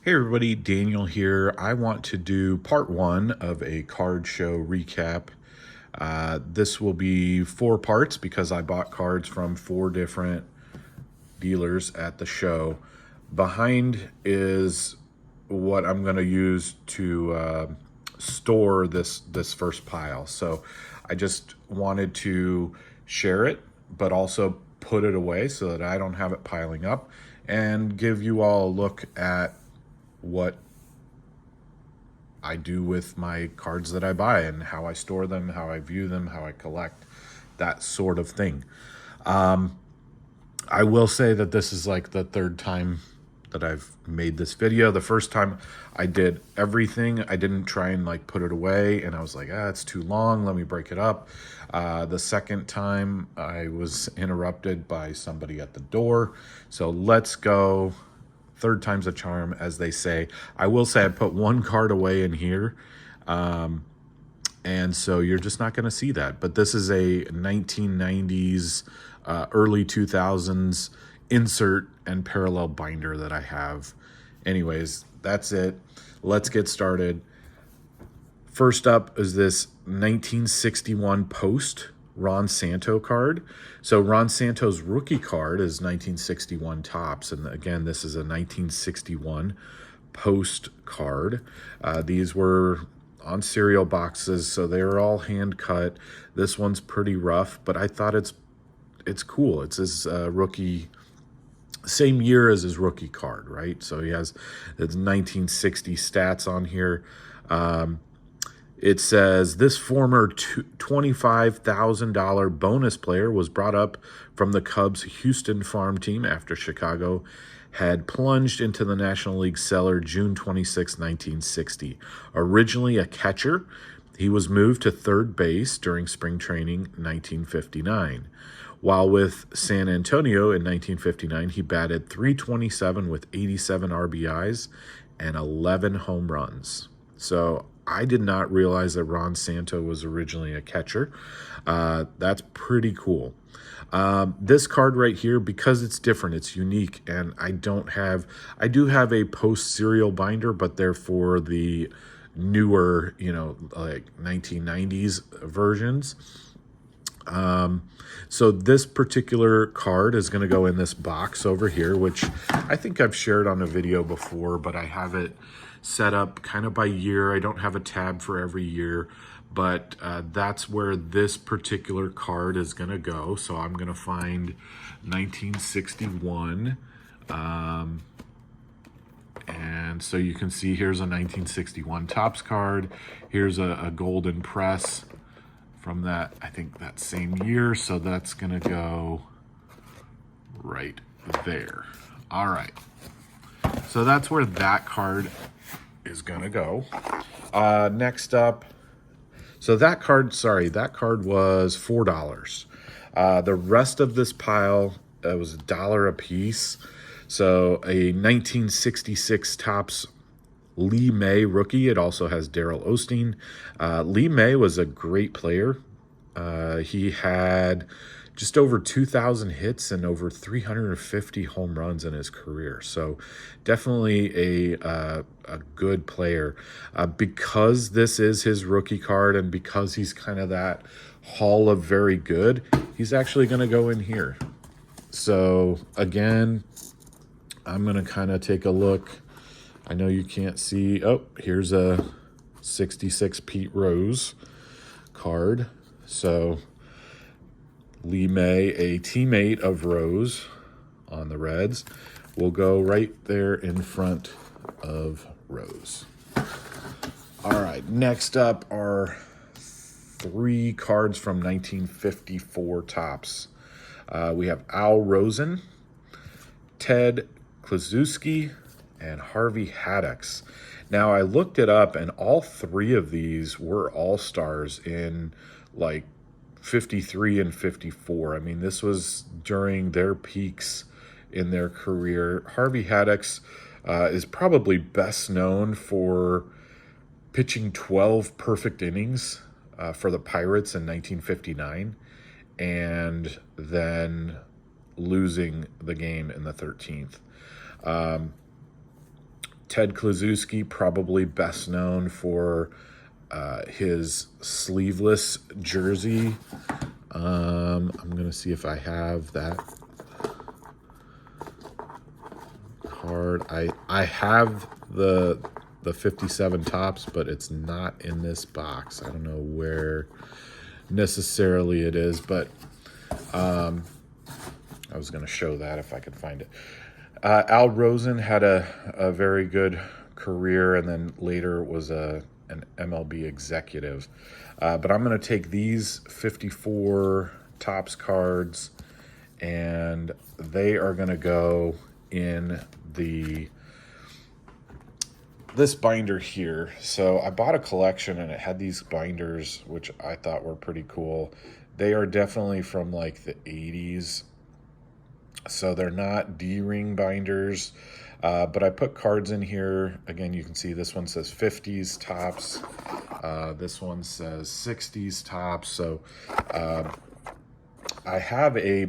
Hey everybody, Daniel here. I want to do part one of a card show recap. This will be 4 parts because I bought cards from 4 different dealers at the show. Behind is what I'm going to use to store this first pile. So I just wanted to share it, but also put it away so that I don't have it piling up, and give you all a look at what I do with my cards that I buy and how I store them, how I view them, how I collect, that sort of thing. I will say that this is like the 3rd time that I've made this video. The first time I did everything, I didn't try and like put it away, and I was like, it's too long, let me break it up. The second time I was interrupted by somebody at the door. So let's go. 3rd time's a charm, as they say. I will say I put 1 card away in here, and so you're just not going to see that. But this is a 1990s, early 2000s insert and parallel binder that I have. Anyways, that's it. Let's get started. First up is this 1961 Post Ron Santo card. So Ron Santo's rookie card is 1961 Topps, and again, this is a 1961 Post card. These were on cereal boxes, so they were all hand cut. This one's pretty rough, but I thought it's cool. It's his rookie, same year as his rookie card, right? So he has his 1960 stats on here. It says, this former $25,000 bonus player was brought up from the Cubs' Houston farm team after Chicago had plunged into the National League cellar June 26, 1960. Originally a catcher, he was moved to third base during spring training 1959. While with San Antonio in 1959, he batted .327 with 87 RBIs and 11 home runs. So I did not realize that Ron Santo was originally a catcher. That's pretty cool. This card right here, because it's different, it's unique, and I do have a post serial binder, but they're for the newer, like 1990s versions. So this particular card is going to go in this box over here, which I think I've shared on a video before, but I have it set up kind of by year. I don't have a tab for every year, but that's where this particular card is going to go. So I'm going to find 1961. And so you can see here's a 1961 Topps card. Here's a golden press from that, I think that same year. So that's going to go right there. All right. So that's where that card is going to go. Next up, so that card was $4. The rest of this pile was $1 a piece. So a 1966 Topps Lee May rookie. It also has Darrell Osteen. Lee May was a great player. He had just over 2,000 hits and over 350 home runs in his career. So definitely a good player. Because this is his rookie card and because he's kind of that hall of very good, he's actually going to go in here. So again, I'm going to kind of take a look. I know you can't see. Oh, here's a 66 Pete Rose card. So Lee May, a teammate of Rose on the Reds, will go right there in front of Rose. All right, next up are 3 cards from 1954 Topps. We have Al Rosen, Ted Kluszewski, and Harvey Haddix. Now, I looked it up, and all 3 of these were all-stars in like 53 and 54. I mean, this was during their peaks in their career. Harvey Haddix is probably best known for pitching 12 perfect innings for the Pirates in 1959 and then losing the game in the 13th. Ted Kluszewski, probably best known for his sleeveless jersey. I'm going to see if I have that card. I have the 57 tops, but it's not in this box. I don't know where necessarily it is, but I was going to show that if I could find it. Al Rosen had a very good career, and then later was an MLB executive. But I'm going to take these 54 tops cards, and they are going to go in this binder here. So I bought a collection, and it had these binders, which I thought were pretty cool. They are definitely from like the 80s. So they're not D-ring binders, but I put cards in here. Again, you can see this one says 50s tops. This one says 60s tops. So I have a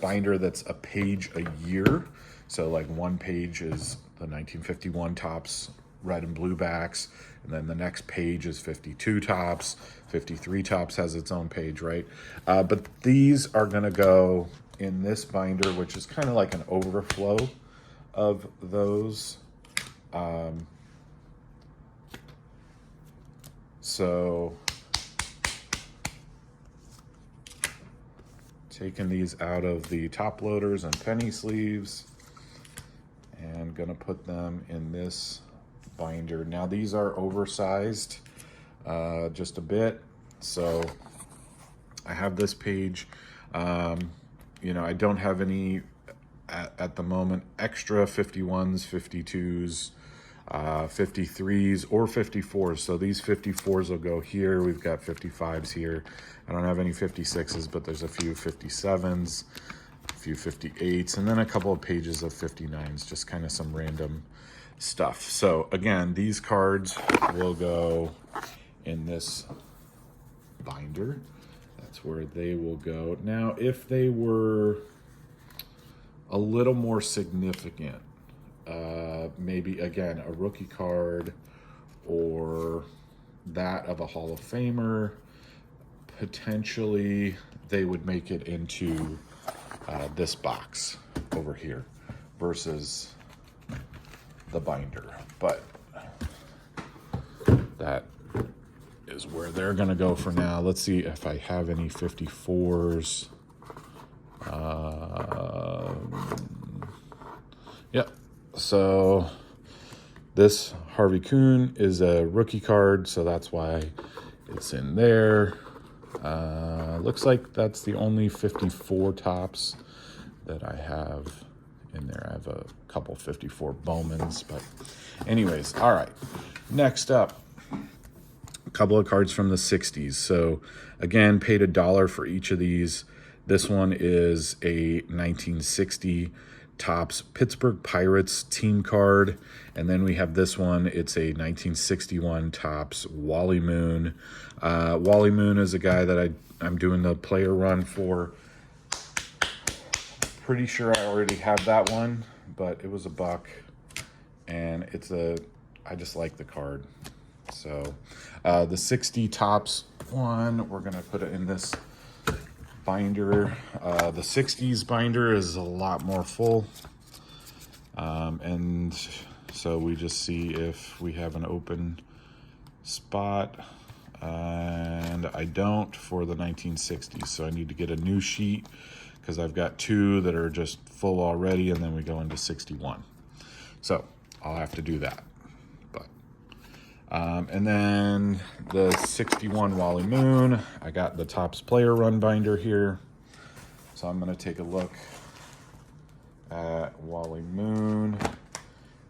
binder that's a page a year. So like one page is the 1951 tops, red and blue backs. And then the next page is 52 tops. 53 tops has its own page, right? But these are going to go in this binder, which is kind of like an overflow of those. So taking these out of the top loaders and penny sleeves and gonna put them in this binder. Now these are oversized just a bit, so I have this page. You know, I don't have any at the moment extra 51s, 52s, 53s, or 54s. So these 54s will go here. We've got 55s here. I don't have any 56s, but there's a few 57s, a few 58s, and then a couple of pages of 59s, just kind of some random stuff. So again, these cards will go in this binder. That's where they will go. Now, if they were a little more significant, maybe, again, a rookie card or that of a Hall of Famer, potentially they would make it into this box over here versus the binder. But that is where they're going to go for now. Let's see if I have any 54s. Yep. So this Harvey Kuhn is a rookie card, so that's why it's in there. Looks like that's the only 54 tops that I have in there. I have a couple 54 Bowmans, but anyways, all right. Next up, a couple of cards from the 60s. So again, paid $1 for each of these. This one is a 1960 Topps Pittsburgh Pirates team card. And then we have this one. It's a 1961 Topps Wally Moon. Wally Moon is a guy that I'm doing the player run for. Pretty sure I already have that one, but it was $1. And I just like the card. So the 60 Topps one, we're going to put it in this binder. The 60s binder is a lot more full. And so we just see if we have an open spot. And I don't for the 1960s. So I need to get a new sheet because I've got two that are just full already, and then we go into 61. So I'll have to do that. And then the 61 Wally Moon, I got the Topps Player Run binder here. So I'm going to take a look at Wally Moon.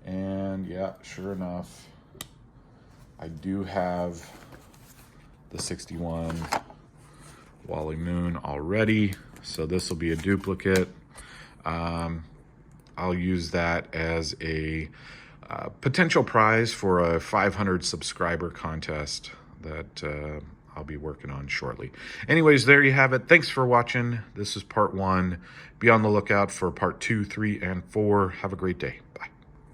And yeah, sure enough, I do have the 61 Wally Moon already. So this will be a duplicate. I'll use that as a potential prize for a 500 subscriber contest that I'll be working on shortly. Anyways, there you have it. Thanks for watching. This is part 1. Be on the lookout for part 2, 3, and 4. Have a great day.